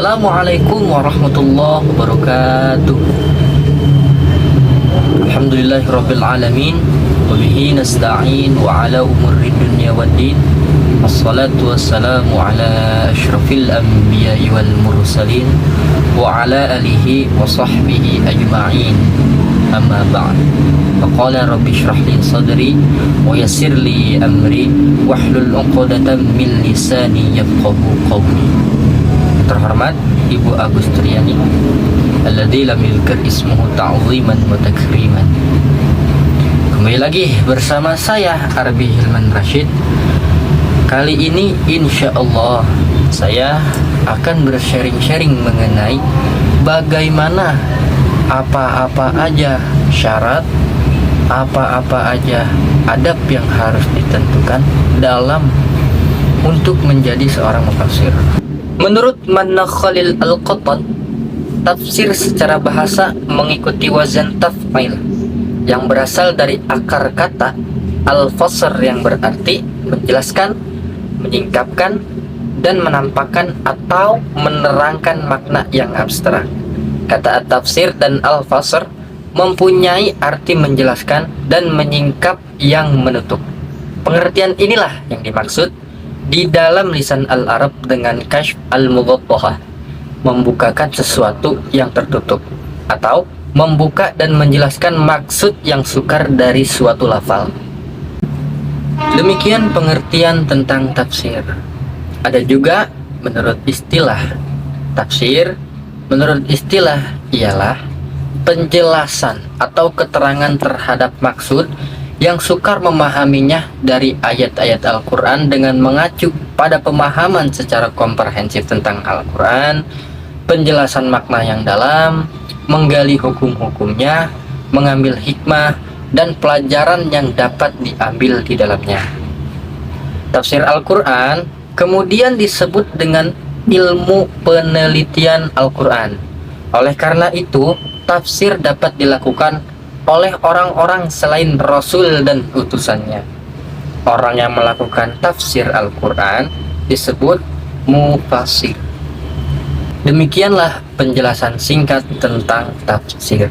Assalamualaikum warahmatullahi wabarakatuh. Alhamdulillahirabbil alamin wa bihi nasta'in wa ala umuri dunya waddin. Wassalatu wassalamu ala asyrafil anbiya'i wal mursalin wa ala alihi wa sahbihi ajma'in. Amma ba'd. Faqala rabbi shrah li sadri wa yassir li amri wahlul 'uqdatam min lisani yafqahu qawli. Terhormat Ibu Agustriani alladzi lam yuzkar ismuhu ta'ziman wa takriman. Kembali lagi bersama saya Arbi Hilman Rashid. Kali ini insyaallah saya akan bersharing-sharing mengenai bagaimana apa-apa aja syarat, apa-apa aja adab yang harus ditentukan dalam untuk menjadi seorang mufassir. Menurut Manna Khalil Al-Qattan, tafsir secara bahasa mengikuti wazan taf'il yang berasal dari akar kata al-fasr yang berarti menjelaskan, menyingkapkan, dan menampakkan atau menerangkan makna yang abstrak. Kata at-tafsir dan al-fasr mempunyai arti menjelaskan dan menyingkap yang menutup. Pengertian inilah yang dimaksud di dalam lisan al-Arab dengan kasyf al-mughattahah, membukakan sesuatu yang tertutup, atau membuka dan menjelaskan maksud yang sukar dari suatu lafal. Demikian pengertian tentang tafsir. Ada juga menurut istilah. Tafsir menurut istilah ialah penjelasan atau keterangan terhadap maksud yang sukar memahaminya dari ayat-ayat Al-Quran dengan mengacu pada pemahaman secara komprehensif tentang Al-Quran, penjelasan makna yang dalam, menggali hukum-hukumnya, mengambil hikmah, dan pelajaran yang dapat diambil di dalamnya. Tafsir Al-Quran kemudian disebut dengan ilmu penelitian Al-Quran. Oleh karena itu, tafsir dapat dilakukan oleh orang-orang selain Rasul dan utusannya. Orang yang melakukan tafsir Al-Quran disebut mufassir. Demikianlah penjelasan singkat tentang tafsir.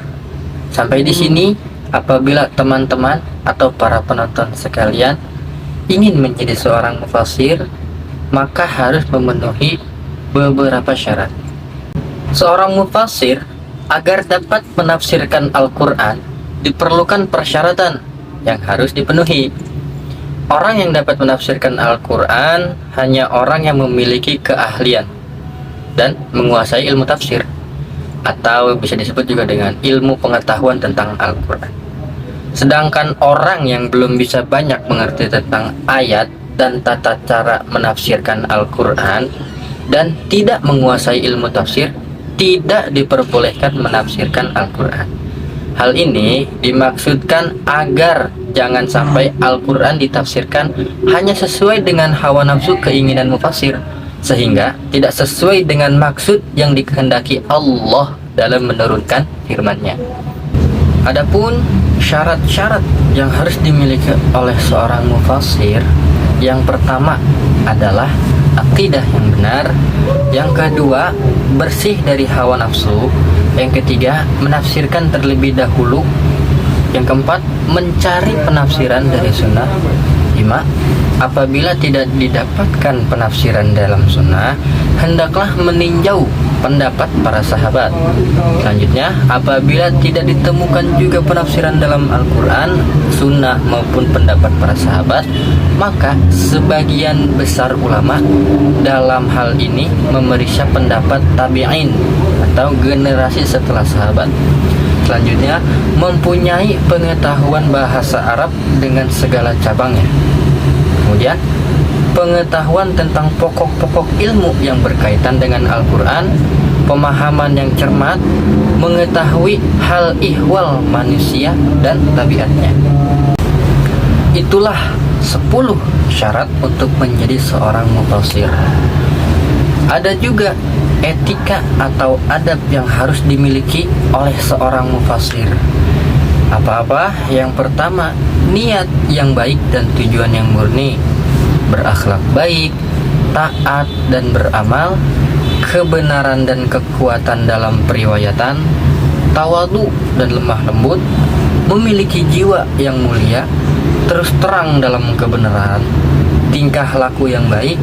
Sampai di sini, apabila teman-teman atau para penonton sekalian ingin menjadi seorang mufassir, maka harus memenuhi beberapa syarat. Seorang mufassir agar dapat menafsirkan Al-Quran diperlukan persyaratan yang harus dipenuhi. Orang yang dapat menafsirkan Al-Quran hanya orang yang memiliki keahlian dan menguasai ilmu tafsir, atau bisa disebut juga dengan ilmu pengetahuan tentang Al-Quran. Sedangkan orang yang belum bisa banyak mengerti tentang ayat dan tata cara menafsirkan Al-Quran dan tidak menguasai ilmu tafsir, tidak diperbolehkan menafsirkan Al-Quran. Hal ini dimaksudkan agar jangan sampai Al-Quran ditafsirkan hanya sesuai dengan hawa nafsu keinginan mufassir, sehingga tidak sesuai dengan maksud yang dikehendaki Allah dalam menurunkan firman-Nya. Adapun syarat-syarat yang harus dimiliki oleh seorang mufassir, yang pertama adalah akidah yang benar, yang kedua bersih dari hawa nafsu, yang ketiga menafsirkan terlebih dahulu, yang keempat mencari penafsiran dari sunnah, 5. Apabila tidak didapatkan penafsiran dalam sunnah, hendaklah meninjau pendapat para sahabat. Selanjutnya, apabila tidak ditemukan juga penafsiran dalam Al-Quran, sunnah maupun pendapat para sahabat, maka sebagian besar ulama dalam hal ini memeriksa pendapat tabi'in atau generasi setelah sahabat. Selanjutnya, mempunyai pengetahuan bahasa Arab dengan segala cabangnya. Kemudian, pengetahuan tentang pokok-pokok ilmu yang berkaitan dengan Al-Quran, pemahaman yang cermat, mengetahui hal ihwal manusia dan tabiatnya. Itulah 10 syarat untuk menjadi seorang mufassir. Ada juga etika atau adab yang harus dimiliki oleh seorang mufassir. Apa-apa? Yang pertama, niat yang baik dan tujuan yang murni, berakhlak baik, taat dan beramal kebenaran dan kekuatan dalam periwayatan, tawadu dan lemah lembut, memiliki jiwa yang mulia, terus terang dalam kebenaran, tingkah laku yang baik,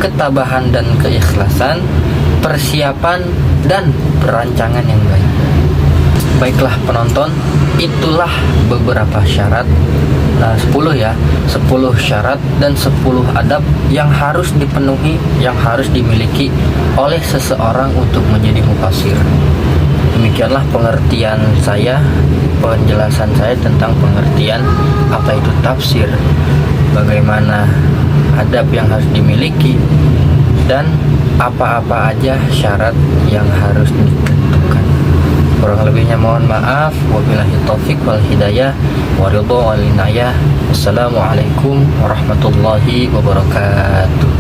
ketabahan dan keikhlasan, persiapan dan perancangan yang baik. Baiklah penonton, itulah beberapa syarat, 10 ya, 10 syarat dan 10 adab yang harus dipenuhi, yang harus dimiliki oleh seseorang untuk menjadi mufasir. Demikianlah pengertian saya, penjelasan saya tentang pengertian apa itu tafsir, bagaimana adab yang harus dimiliki, dan apa-apa aja syarat yang harus ditentukan. Kurang lebihnya mohon maaf. Wabillahi taufik wal hidayah wa ridha wal inayah. Wassalamualaikum warahmatullahi wabarakatuh.